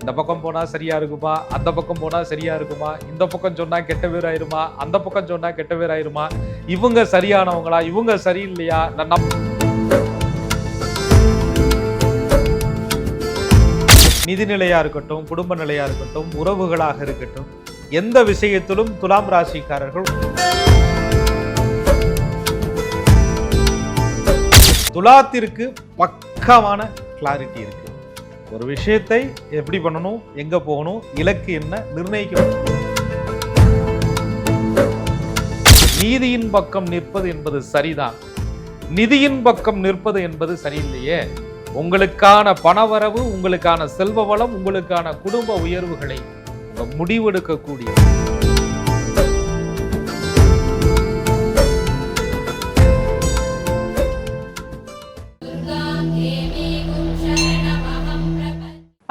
இந்த பக்கம் போனா சரியா இருக்குமா, அந்த பக்கம் போனா சரியா இருக்குமா, இந்த பக்கம் சொன்னா கெட்ட பேர் ஆயிருமா, அந்த பக்கம் சொன்னா கெட்ட பேர் ஆயிருமா, இவங்க சரியானவங்களா, இவங்க சரியில்லையா, நிதிநிலையா இருக்கட்டும், குடும்ப நிலையா இருக்கட்டும், உறவுகளாக இருக்கட்டும், எந்த விஷயத்திலும் துலாம் ராசிக்காரர்கள் துலாத்திற்கு பக்கமான கிளாரிட்டி இருக்கு. ஒரு விஷயத்தை எப்படி பண்ணணும், எங்க போகணும், இலக்கு என்ன நிர்ணயிக்கணும். நீதியின் பக்கம் நிற்பது என்பது சரிதான், நிதியின் பக்கம் நிற்பது என்பது சரியில்லையே. உங்களுக்கான பணவரவு, உங்களுக்கான செல்வ வளம், உங்களுக்கான குடும்ப உயர்வுகளை முடிவெடுக்கக்கூடிய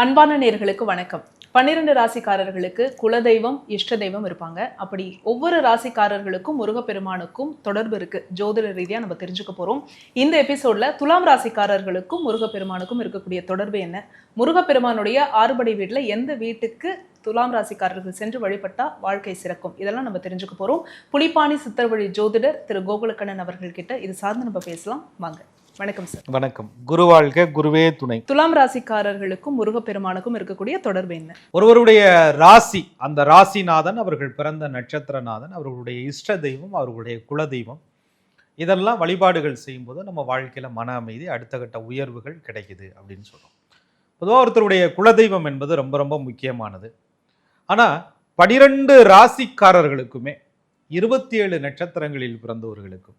அன்பான நேயர்களுக்கு வணக்கம். 12 ராசிக்காரர்களுக்கு குலதெய்வம், இஷ்ட தெய்வம் இருப்பாங்க. அப்படி ஒவ்வொரு ராசிக்காரர்களுக்கும் முருகப்பெருமானுக்கும் தொடர்பு இருக்கு. ஜோதிட ரீதியா நம்ம தெரிஞ்சுக்க போறோம். இந்த எபிசோட்ல துலாம் ராசிக்காரர்களுக்கும் முருகப்பெருமானுக்கும் இருக்கக்கூடிய தொடர்பு என்ன, முருகப்பெருமானுடைய ஆறுபடை வீட்டுல எந்த வீட்டுக்கு துலாம் ராசிக்காரர்கள் சென்று வழிபட்டா வாழ்க்கை சிறக்கும், இதெல்லாம் நம்ம தெரிஞ்சுக்க போறோம். புலிப்பாணி சித்தர் வழி ஜோதிடர் திரு கோகுலக்கண்ணன் அவர்கள் கிட்ட இது சார்ந்து நம்ம பேசலாம். வாங்க. வணக்கம் சார். வணக்கம். குரு வாழ்க, குருவே துணை. துலாம் ராசிக்காரர்களுக்கும் முருகப்பெருமானுக்கும் இருக்கக்கூடிய தொடர்பு என்ன? ஒருவருடைய ராசி, அந்த ராசிநாதன், அவர்கள் பிறந்த நட்சத்திரநாதன், அவர்களுடைய இஷ்ட தெய்வம், அவர்களுடைய குலதெய்வம், இதெல்லாம் வழிபாடுகள் செய்யும்போது நம்ம வாழ்க்கையில மன அமைதி, அடுத்த கட்ட உயர்வுகள் கிடைக்குது அப்படின்னு சொல்றோம். பொதுவாக ஒருத்தருடைய குலதெய்வம் என்பது ரொம்ப ரொம்ப முக்கியமானது. ஆனா 12 ராசிக்காரர்களுக்குமே 27 நட்சத்திரங்களில் பிறந்தவர்களுக்கும்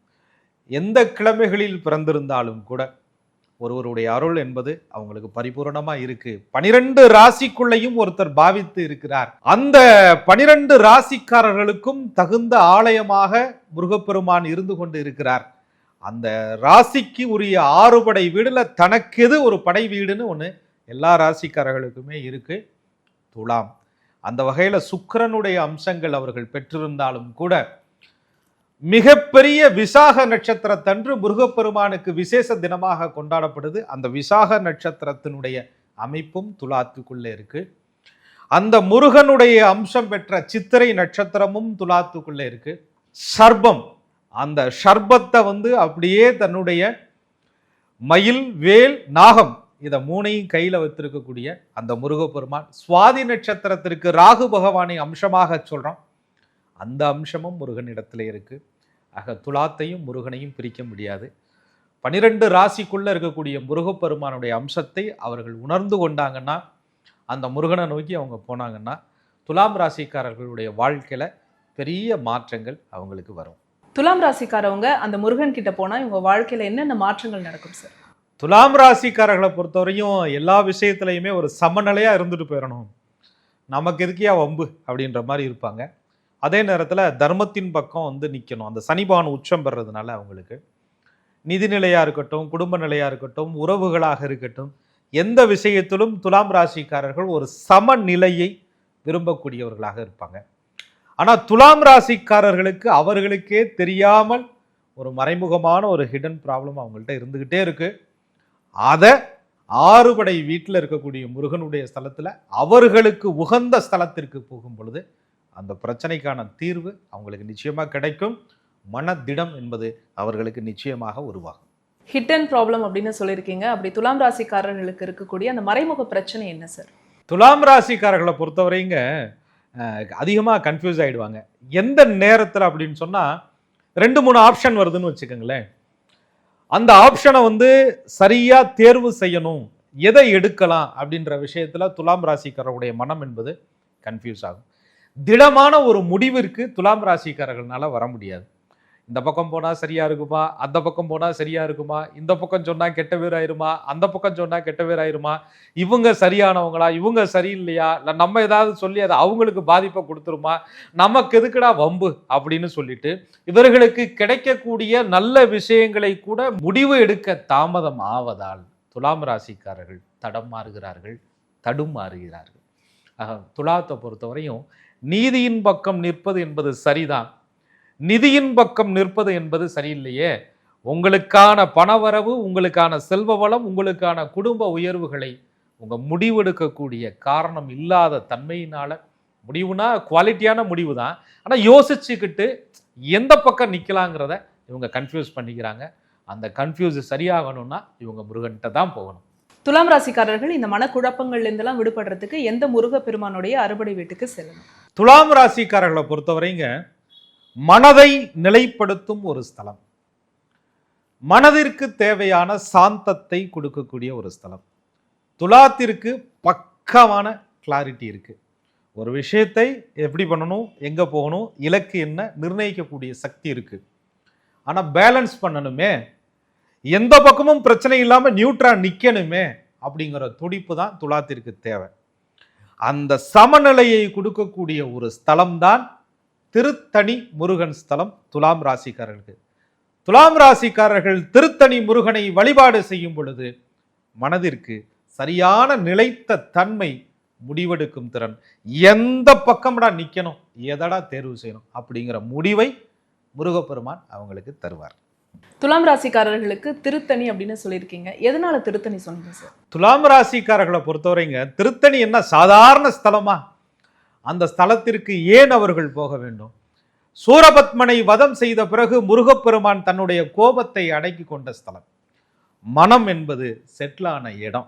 எந்த கிழமைகளில் பிறந்திருந்தாலும் கூட ஒருவருடைய அருள் என்பது அவங்களுக்கு பரிபூரணமா இருக்கு. 12 ராசிக்குள்ளையும் ஒருத்தர் பாவித்து இருக்கிறார். அந்த 12 ராசிக்காரர்களுக்கும் தகுந்த ஆலயமாக முருகப்பெருமான் இருந்து கொண்டு இருக்கிறார். அந்த ராசிக்கு உரிய 6 படை வீடுல தனக்கெது ஒரு படை வீடுன்னு ஒண்ணு எல்லா ராசிக்காரர்களுக்குமே இருக்கு. துலாம் அந்த வகையில சுக்கிரனுடைய அம்சங்கள் அவர்கள் பெற்றிருந்தாலும் கூட மிகப்பெரிய விசாக நட்சத்திரத்தன்று முருகப்பெருமானுக்கு விசேஷ தினமாக கொண்டாடப்படுது. அந்த விசாக நட்சத்திரத்தினுடைய அமைப்பும் துலாத்துக்குள்ளே இருக்கு. அந்த முருகனுடைய அம்சம் பெற்ற சித்திரை நட்சத்திரமும் துலாத்துக்குள்ளே இருக்கு. சர்பம், அந்த சர்பத்தை அப்படியே தன்னுடைய மயில், வேல், நாகம் இதை மூணையும் கையில வைத்திருக்கக்கூடிய அந்த முருகப்பெருமான் சுவாதி நட்சத்திரத்திற்கு ராகு பகவானை அம்சமாக சொல்றோம். அந்த அம்சமும் முருகனிடத்துல இருக்கு. ஆக துலாத்தையும் முருகனையும் பிரிக்க முடியாது. 12 ராசிக்குள்ள இருக்கக்கூடிய முருகப்பெருமானுடைய அம்சத்தை அவர்கள் உணர்ந்து கொண்டாங்கன்னா, அந்த முருகனை நோக்கி அவங்க போனாங்கன்னா, துலாம் ராசிக்காரர்களுடைய வாழ்க்கையில பெரிய மாற்றங்கள் அவங்களுக்கு வரும். துலாம் ராசிக்காரவங்க அந்த முருகன் கிட்ட போனா இவங்க வாழ்க்கையில என்னென்ன மாற்றங்கள் நடக்கும் சார்? துலாம் ராசிக்காரர்களை பொறுத்தவரையும் எல்லா விஷயத்திலையுமே ஒரு சமநிலையா இருந்துட்டு போயிடணும். நமக்கு எதுக்கியா வம்பு அப்படின்ற மாதிரி இருப்பாங்க. அதே நேரத்தில் தர்மத்தின் பக்கம் நிற்கணும். அந்த சனிபான் உச்சம் பெறதுனால அவங்களுக்கு நிதிநிலையா இருக்கட்டும், குடும்ப நிலையா இருக்கட்டும், உறவுகளாக இருக்கட்டும், எந்த விஷயத்திலும் துலாம் ராசிக்காரர்கள் ஒரு சமநிலையை விரும்பக்கூடியவர்களாக இருப்பாங்க. ஆனால் துலாம் ராசிக்காரர்களுக்கு அவர்களுக்கே தெரியாமல் ஒரு மறைமுகமான ஒரு ஹிடன் ப்ராப்ளம் அவங்கள்ட்ட இருந்துகிட்டே இருக்கு. அதை 6 படை வீட்டில் இருக்கக்கூடிய முருகனுடைய ஸ்தலத்தில் அவர்களுக்கு உகந்த ஸ்தலத்திற்கு போகும் பொழுது அந்த பிரச்சனைக்கான தீர்வு அவங்களுக்கு நிச்சயமாக கிடைக்கும். மனதிடம் என்பது அவர்களுக்கு நிச்சயமாக உருவாகும். ஹிட் அண்ட் ப்ராப்ளம் அப்படின்னு சொல்லியிருக்கீங்க. அப்படி துலாம் ராசிக்காரர்களுக்கு இருக்கக்கூடிய அந்த மறைமுக பிரச்சனை என்ன சார்? துலாம் ராசிக்காரர்களை பொறுத்தவரைங்க அதிகமாக கன்ஃபியூஸ் ஆகிடுவாங்க. எந்த நேரத்தில் அப்படின்னு சொன்னால் 2-3 ஆப்ஷன் வருதுன்னு வச்சுக்கோங்களேன். அந்த ஆப்ஷனை சரியாக தேர்வு செய்யணும், எதை எடுக்கலாம் அப்படின்ற விஷயத்தில் துலாம் ராசிக்காரருடைய மனம் என்பது கன்ஃபியூஸ் ஆகும். திடமான ஒரு முடிவிற்கு துலாம் ராசிக்காரர்களால வர முடியாது. இந்த பக்கம் போனா சரியா இருக்குமா, அந்த பக்கம் போனா சரியா இருக்குமா, இந்த பக்கம் சொன்னா கெட்ட பேர் ஆயிருமா, அந்த பக்கம் சொன்னா கெட்ட பேர் ஆயிருமா, இவங்க சரியானவங்களா, இவங்க சரியில்லையா, நம்ம ஏதாவது சொல்லி அதை அவங்களுக்கு பாதிப்பை கொடுத்துருமா, நமக்கு எதுக்குடா வம்பு அப்படின்னு சொல்லிட்டு இவர்களுக்கு கிடைக்கக்கூடிய நல்ல விஷயங்களை கூட முடிவு எடுக்க தாமதம் ஆவதால் துலாம் ராசிக்காரர்கள் தடுமாறுகிறார்கள். துலாத்தை பொறுத்தவரையும் நீதியின் பக்கம் நிற்பது என்பது சரிதான், நிதியின் பக்கம் நிற்பது என்பது சரியில்லையே. உங்களுக்கான பணவரவு, உங்களுக்கான செல்வ வளம், உங்களுக்கான குடும்ப உயர்வுகளை உங்கள் முடிவெடுக்கக்கூடிய காரணம் இல்லாத தன்மையினால, முடிவுனா குவாலிட்டியான முடிவு தான், ஆனால் யோசிச்சுக்கிட்டு எந்த பக்கம் நிற்கலாங்கிறத இவங்க கன்ஃபியூஸ் பண்ணிக்கிறாங்க. அந்த கன்ஃபியூஸ் சரியாகணும்னா இவங்க முருகன்கிட்ட தான் போகணும். துலாம் ராசிக்காரர்கள் இந்த மனக்குழப்பங்கள்ல இருந்தெல்லாம் விடுபடுறதுக்கு எந்த முருக பெருமானுடைய அறுபடை வீட்டுக்கு செல்லணும்? துலாம் ராசிக்காரர்களை பொறுத்தவரைங்க மனதை நிலைப்படுத்தும் ஒரு ஸ்தலம், மனதிற்கு தேவையான சாந்தத்தை கொடுக்கக்கூடிய ஒரு ஸ்தலம். துலாத்திற்கு பக்காவான கிளாரிட்டி இருக்கு. ஒரு விஷயத்தை எப்படி பண்ணணும், எங்க போகணும், இலக்கு என்ன நிர்ணயிக்கக்கூடிய சக்தி இருக்கு. ஆனா பேலன்ஸ் பண்ணணுமே, எந்த பக்கமும் பிரச்சனை இல்லாம நியூட்ரா நிக்கணுமே அப்படிங்கிற துடிப்பு தான் துலாத்திற்கு தேவை. அந்த சமநிலையை கொடுக்கக்கூடிய ஒரு ஸ்தலம் தான் திருத்தணி முருகன் ஸ்தலம் துலாம் ராசிக்காரர்களுக்கு. துலாம் ராசிக்காரர்கள் திருத்தணி முருகனை வழிபாடு செய்யும் பொழுது மனதிற்கு சரியான நிலைத்த தன்மை, முடிவெடுக்கும் திறன், எந்த பக்கம்டா நிக்கணும், எதடா தேர்வு செய்யணும் அப்படிங்கிற முடிவை முருகப்பெருமான் அவங்களுக்கு தருவார். துலாம் ராசிக்காரர்களுக்கு திருத்தணி அப்படின்னு சொல்லியிருக்கீங்க, எதனால திருத்தணி சொன்னீங்க சார்? துலாம் ராசிக்காரர்களை பொறுத்தவரைங்க திருத்தணி என்ன சாதாரண ஸ்தலமா? அந்த ஸ்தலத்திற்கு ஏன் அவர்கள் போக வேண்டும்? சூரபத்மனை வதம் செய்த பிறகு முருகப்பெருமான் தன்னுடைய கோபத்தை அடக்கி கொண்ட ஸ்தலம். மனம் என்பது செட்டிலான இடம்,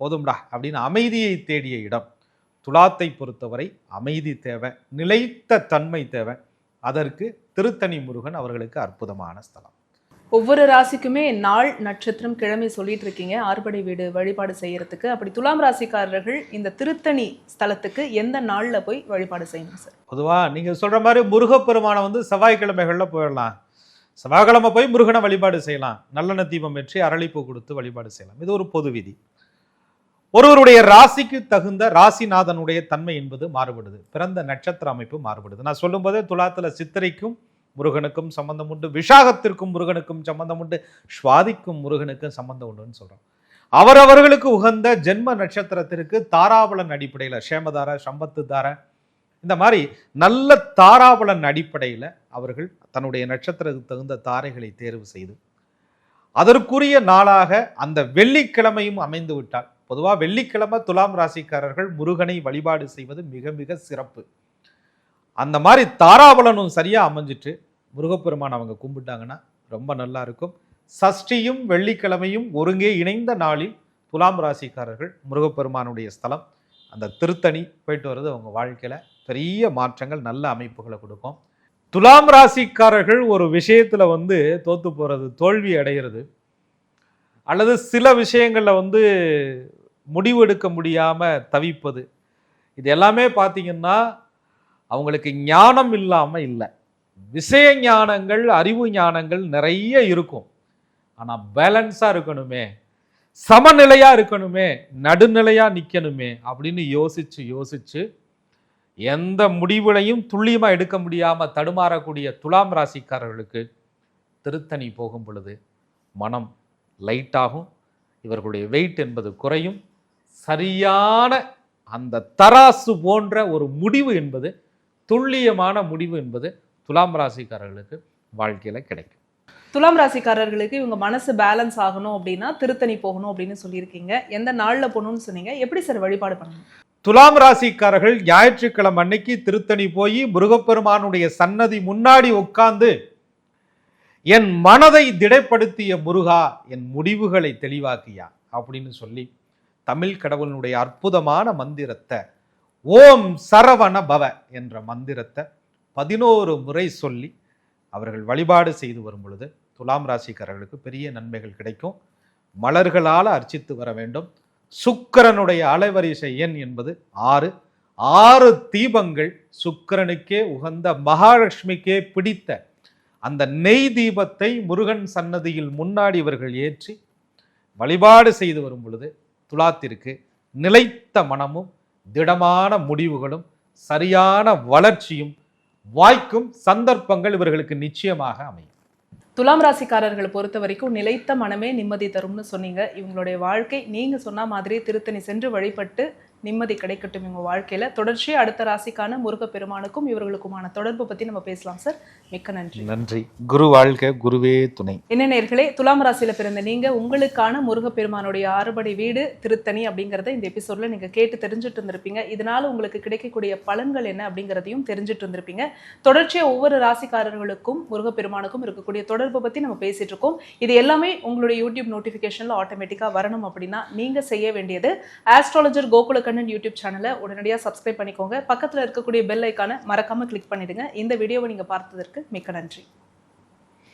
போதும்டா அப்படின்னு அமைதியை தேடிய இடம். துலாத்தை பொறுத்தவரை அமைதி தேவை, நிலைத்த தன்மை தேவை. அதற்கு திருத்தணி முருகன் அவர்களுக்கு அற்புதமான ஸ்தலம். ஒவ்வொரு ராசிக்குமே நாள் நட்சத்திரம் கிழமை சொல்லிட்டு இருக்கீங்க ஆறுபடை வீடு வழிபாடு செய்யறதுக்கு. அப்படி துலாம் ராசிக்காரர்கள் இந்த திருத்தணி ஸ்தலத்துக்கு எந்த நாள்ல போய் வழிபாடு செய்யணும் சார்? பொதுவா நீங்க சொல்ற மாதிரி முருகப்பெருமானை செவ்வாய்க்கிழமைகள்ல போயிடலாம். செவ்வாய்க்கிழமை போய் முருகனை வழிபாடு செய்யலாம், நல்லெண்ணெய் தீபம் ஏற்றி அரளிப்பூ கொடுத்து வழிபாடு செய்யலாம். இது ஒரு பொது விதி. ஒருவருடைய ராசிக்கு தகுந்த ராசிநாதனுடைய தன்மை என்பது மாறுபடுது, பிறந்த நட்சத்திர அமைப்பு மாறுபடுது. நான் சொல்லும் போதே துலாத்துல சித்திரைக்கும் முருகனுக்கும் சம்பந்தம் உண்டு, விஷாகத்திற்கும் முருகனுக்கும் சம்பந்தம் உண்டு, சுவாதிக்கும் முருகனுக்கும் சம்பந்தம் உண்டுன்னு சொல்றோம். அவரவர்களுக்கு உகந்த ஜென்ம நட்சத்திரத்திற்கு தாராபலன் அடிப்படையில் சேமதார சம்பத்து தார இந்த மாதிரி நல்ல தாராபலன் அடிப்படையில் அவர்கள் தன்னுடைய நட்சத்திரத்துக்கு தகுந்த தாரைகளை தேர்வு செய்து அதற்குரிய நாளாக அந்த வெள்ளிக்கிழமையும் அமைந்து விட்டால், பொதுவாக வெள்ளிக்கிழமை துலாம் ராசிக்காரர்கள் முருகனை வழிபாடு செய்வது மிக மிக சிறப்பு. அந்த மாதிரி தாராபலனும் சரியா அமைஞ்சிட்டு முருகப்பெருமான் அவங்க கும்பிட்டாங்கன்னா ரொம்ப நல்லா இருக்கும். சஷ்டியும் வெள்ளிக்கிழமையும் ஒருங்கே இணைந்த நாளில் துலாம் ராசிக்காரர்கள் முருகப்பெருமானுடைய ஸ்தலம் அந்த திருத்தணி போயிட்டு வர்றது அவங்க வாழ்க்கையில பெரிய மாற்றங்கள், நல்ல அமைப்புகளை கொடுக்கும். துலாம் ராசிக்காரர்கள் ஒரு விஷயத்துல தோத்து போறது, தோல்வி அடைகிறது, அல்லது சில விஷயங்கள்ல முடிவெடுக்க முடியாம தவிப்பது, இது எல்லாமே பார்த்தீங்கன்னா அவங்களுக்கு ஞானம் இல்லாம இல்லை. விஷய ஞானங்கள், அறிவு ஞானங்கள் நிறைய இருக்கும். ஆனா பேலன்ஸா இருக்கணுமே, சமநிலையா இருக்கணுமே, நடுநிலையா நிக்கணுமே அப்படின்னு யோசிச்சு யோசிச்சு எந்த முடிவுலையும் துல்லியமா எடுக்க முடியாம தடுமாறக்கூடிய துலாம் ராசிக்காரர்களுக்கு திருத்தணி போகும் பொழுது மனம் லைட்டாகும், இவர்களுடைய வெயிட் என்பது குறையும். சரியான அந்த தராசு போன்ற ஒரு முடிவு என்பது, துல்லியமான முடிவு என்பது துலாம் ராசிக்காரர்களுக்கு வாழ்க்கையில கிடைக்கும். துலாம் ராசிக்காரர்களுக்கு இவங்க மனசு பேலன்ஸ் ஆகணும் அப்படின்னா திருத்தணி போகணும் அப்படின்னு சொல்லியிருக்கீங்க. எந்த நாள்ல போகணும்னு சொன்னீங்க, எப்படி சார் வழிபாடு பண்ணணும்? துலாம் ராசிக்காரர்கள் ஞாயிற்றுக்கிழமை அன்னைக்கு திருத்தணி போய் முருகப்பெருமானுடைய சன்னதி முன்னாடி உட்கார்ந்து என் மனதை திடப்படுத்திய முருகா, என் முடிவுகளை தெளிவாக்கியா அப்படின்னு சொல்லி தமிழ் கடவுளுடைய அற்புதமான மந்திரத்தை ஓம் சரவண பவ என்ற மந்திரத்தை 11 முறை சொல்லி அவர்கள் வழிபாடு செய்து வரும் பொழுது துலாம் ராசிக்காரர்களுக்கு பெரிய நன்மைகள் கிடைக்கும். மலர்களால் அர்ச்சித்து வர வேண்டும். சுக்கிரனுடைய அலைவரிசை எண் என்பது 6. 6 தீபங்கள் சுக்கிரனுக்கே உகந்த மகாலட்சுமிக்கே பிடித்த அந்த நெய் தீபத்தை முருகன் சன்னதியில் முன்னாடி இவர்கள் ஏற்றி வழிபாடு செய்து வரும் பொழுது துலாத்திற்கு நிலைத்த மனமும் திடமான முடிவுகளும் சரியான வளர்ச்சியும் வாய்க்கும் சந்தர்ப்பங்கள் இவர்களுக்கு நிச்சயமாக அமையும். துலாம் ராசிக்காரர்களை பொறுத்த வரைக்கும் நிலைத்த மனமே நிம்மதி தரும்னு சொன்னீங்க. இவங்களுடைய வாழ்க்கை நீங்க சொன்ன மாதிரி திருத்தணி சென்று வழிபட்டு நிம்மதி கிடைக்கட்டும் இவங்க வாழ்க்கையில. தொடர்ச்சியா அடுத்த ராசிக்கான முருகப்பெருமானுக்கும் இவர்களுக்குமான தொடர்பு பத்தி நம்ம பேசலாம் சார். மிக்க நன்றி. நன்றி. குரு வாழ்க, குருவே துணை. என்ன நேயர்களே, துலாம் ராசியில பிறந்த நீங்க உங்களுக்கான முருகப்பெருமானுடைய 6 வீடு திருத்தணி அப்படிங்கறத இந்த எபிசோட்ல நீங்க கேட்டு தெரிஞ்சுட்டு இருந்திருப்பீங்க. இதனால உங்களுக்கு கிடைக்கக்கூடிய பலன்கள் என்ன அப்படிங்கறதையும் தெரிஞ்சுட்டு இருந்திருப்பீங்க. தொடர்ச்சியா ஒவ்வொரு ராசிக்காரர்களுக்கும் முருகப்பெருமானுக்கும் இருக்கக்கூடிய தொடர்பு பத்தி நம்ம பேசிட்டு இருக்கோம். இது எல்லாமே உங்களுடைய யூடியூப் நோட்டிபிகேஷன்ல ஆட்டோமேட்டிக்கா வரணும் அப்படின்னா நீங்க செய்ய வேண்டியது ஆஸ்ட்ராலஜர் கோகுலக்கண்ணன் யூடியூப் சேனலை உடனடியாக சப்ஸ்கிரைப் பண்ணிக்கோங்க. பக்கத்துல இருக்கக்கூடிய பெல் ஐக்கானை மறக்காம கிளிக் பண்ணிடுங்க. இந்த வீடியோவை நீங்க பார்த்ததற்கு மிக்க நன்றி.